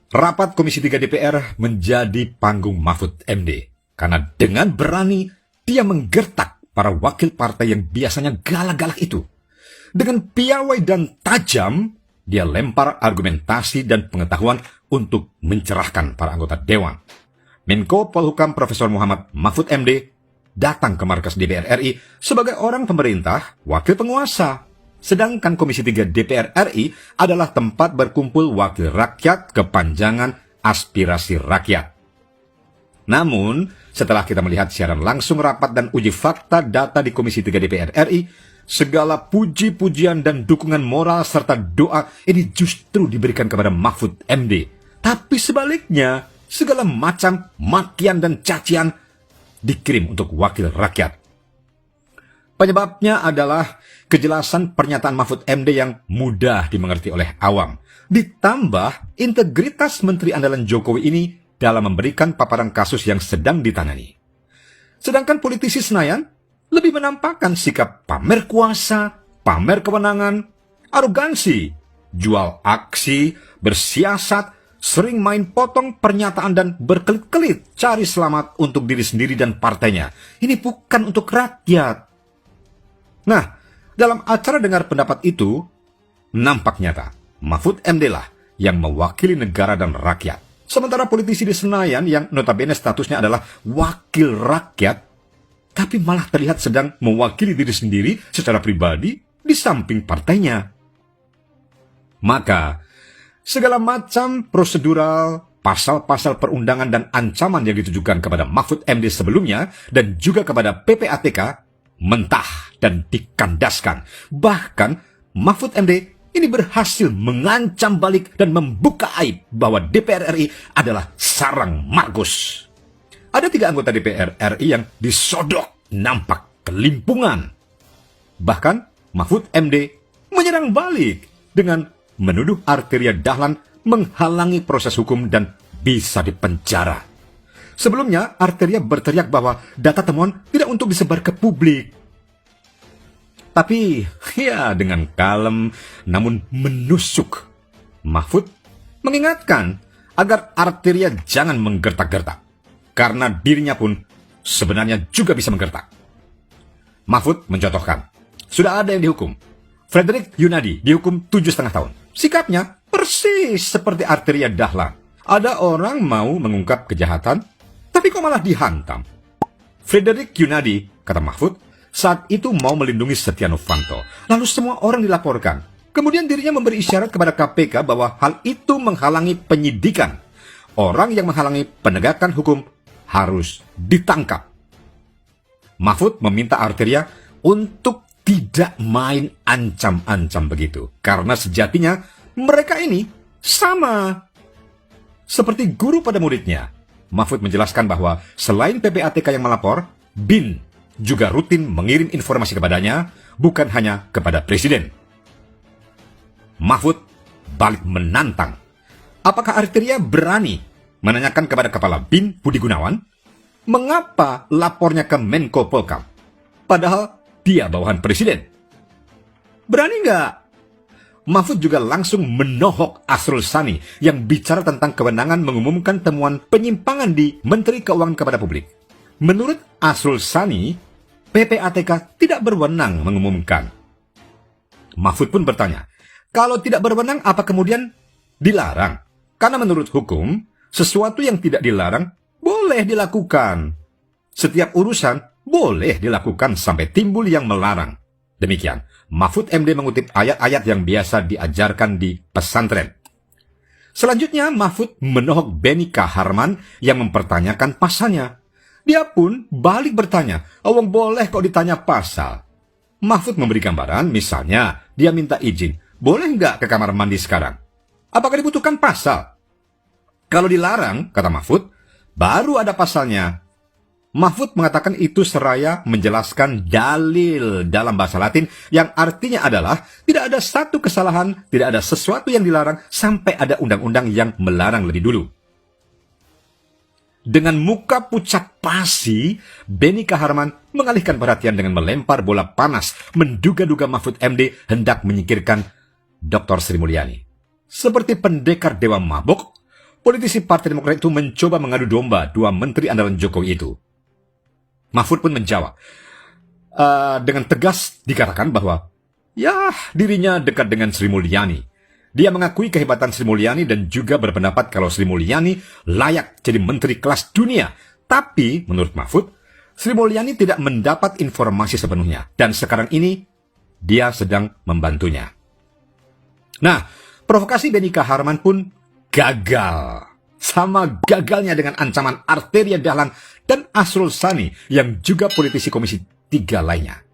Rapat Komisi 3 DPR menjadi panggung Mahfud MD. Karena dengan berani, dia menggertak para wakil partai yang biasanya galak-galak itu. Dengan piawai dan tajam, dia lempar argumentasi dan pengetahuan untuk mencerahkan para anggota Dewan. Menko Polhukam Profesor Muhammad Mahfud MD datang ke markas DPR RI sebagai orang pemerintah, wakil penguasa. Sedangkan Komisi 3 DPR RI adalah tempat berkumpul wakil rakyat kepanjangan aspirasi rakyat. Namun, setelah kita melihat siaran langsung rapat dan uji fakta data di Komisi 3 DPR RI, segala puji-pujian dan dukungan moral serta doa ini justru diberikan kepada Mahfud MD. Tapi sebaliknya, segala macam makian dan cacian dikirim untuk wakil rakyat. Penyebabnya adalah kejelasan pernyataan Mahfud MD yang mudah dimengerti oleh awam. Ditambah integritas Menteri Andalan Jokowi ini dalam memberikan paparan kasus yang sedang ditangani. Sedangkan politisi Senayan lebih menampakkan sikap pamer kuasa, pamer kewenangan, arogansi, jual aksi, bersiasat, sering main potong pernyataan dan berkelit-kelit cari selamat untuk diri sendiri dan partainya. Ini bukan untuk rakyat. Nah, dalam acara dengar pendapat itu, nampak nyata Mahfud MD lah yang mewakili negara dan rakyat. Sementara politisi di Senayan yang notabene statusnya adalah wakil rakyat, tapi malah terlihat sedang mewakili diri sendiri secara pribadi di samping partainya. Maka, segala macam prosedural, pasal-pasal perundangan dan ancaman yang ditujukan kepada Mahfud MD sebelumnya dan juga kepada PPATK mentah dan dikandaskan. Bahkan Mahfud MD ini berhasil mengancam balik dan membuka aib bahwa DPR RI adalah sarang Markus. Ada 3 anggota DPR RI yang disodok nampak kelimpungan. Bahkan Mahfud MD menyerang balik dengan menuduh Arteria Dahlan menghalangi proses hukum dan bisa dipenjara. Sebelumnya, Arteria berteriak bahwa data temuan tidak untuk disebar ke publik. Tapi, ya dengan kalem namun menusuk, Mahfud mengingatkan agar Arteria jangan menggertak-gertak. Karena dirinya pun sebenarnya juga bisa menggertak. Mahfud mencontohkan, sudah ada yang dihukum. Frederick Yunadi dihukum 7,5 tahun. Sikapnya persis seperti Arteria Dahlan. Ada orang mau mengungkap kejahatan, tapi kok malah dihantam. Frederick Yunadi, kata Mahfud, saat itu mau melindungi Setia Novanto. Lalu semua orang dilaporkan. Kemudian dirinya memberi isyarat kepada KPK bahwa hal itu menghalangi penyidikan. Orang yang menghalangi penegakan hukum harus ditangkap. Mahfud meminta Arteria untuk tidak main ancam-ancam begitu. Karena sejatinya mereka ini sama. Seperti guru pada muridnya. Mahfud menjelaskan bahwa selain PPATK yang melapor, BIN juga rutin mengirim informasi kepadanya, bukan hanya kepada Presiden. Mahfud balik menantang. Apakah Arteria berani menanyakan kepada Kepala BIN Budi Gunawan, mengapa lapornya ke Menko Polhukam? Padahal dia bawahan Presiden. Berani nggak? Mahfud juga langsung menohok Asrul Sani yang bicara tentang kewenangan mengumumkan temuan penyimpangan di Menteri Keuangan kepada publik. Menurut Asrul Sani, PPATK tidak berwenang mengumumkan. Mahfud pun bertanya, kalau tidak berwenang apa kemudian dilarang? Karena menurut hukum, sesuatu yang tidak dilarang boleh dilakukan. Setiap urusan boleh dilakukan sampai timbul yang melarang. Demikian, Mahfud MD mengutip ayat-ayat yang biasa diajarkan di pesantren. Selanjutnya, Mahfud menohok Beni Kaharman yang mempertanyakan pasalnya. Dia pun balik bertanya, "Awang boleh kok ditanya pasal?" Mahfud memberi gambaran, misalnya, dia minta izin, "Boleh nggak ke kamar mandi sekarang?" Apakah dibutuhkan pasal? Kalau dilarang, kata Mahfud, baru ada pasalnya. Mahfud mengatakan itu seraya menjelaskan dalil dalam bahasa Latin yang artinya adalah tidak ada satu kesalahan, tidak ada sesuatu yang dilarang sampai ada undang-undang yang melarang lebih dulu. Dengan muka pucat pasi, Beni Kaharman mengalihkan perhatian dengan melempar bola panas, menduga-duga Mahfud MD hendak menyingkirkan Dr. Sri Mulyani. Seperti pendekar dewa mabuk, politisi Partai Demokrat itu mencoba mengadu domba dua menteri andalan Jokowi itu. Mahfud pun menjawab. Dengan tegas dikatakan bahwa dirinya dekat dengan Sri Mulyani. Dia mengakui kehebatan Sri Mulyani dan juga berpendapat kalau Sri Mulyani layak jadi menteri kelas dunia. Tapi menurut Mahfud, Sri Mulyani tidak mendapat informasi sepenuhnya dan sekarang ini dia sedang membantunya. Nah, provokasi Benika Harman pun gagal. Sama gagalnya dengan ancaman Arteria Dahlan dan Asrul Sani yang juga politisi Komisi 3 lainnya.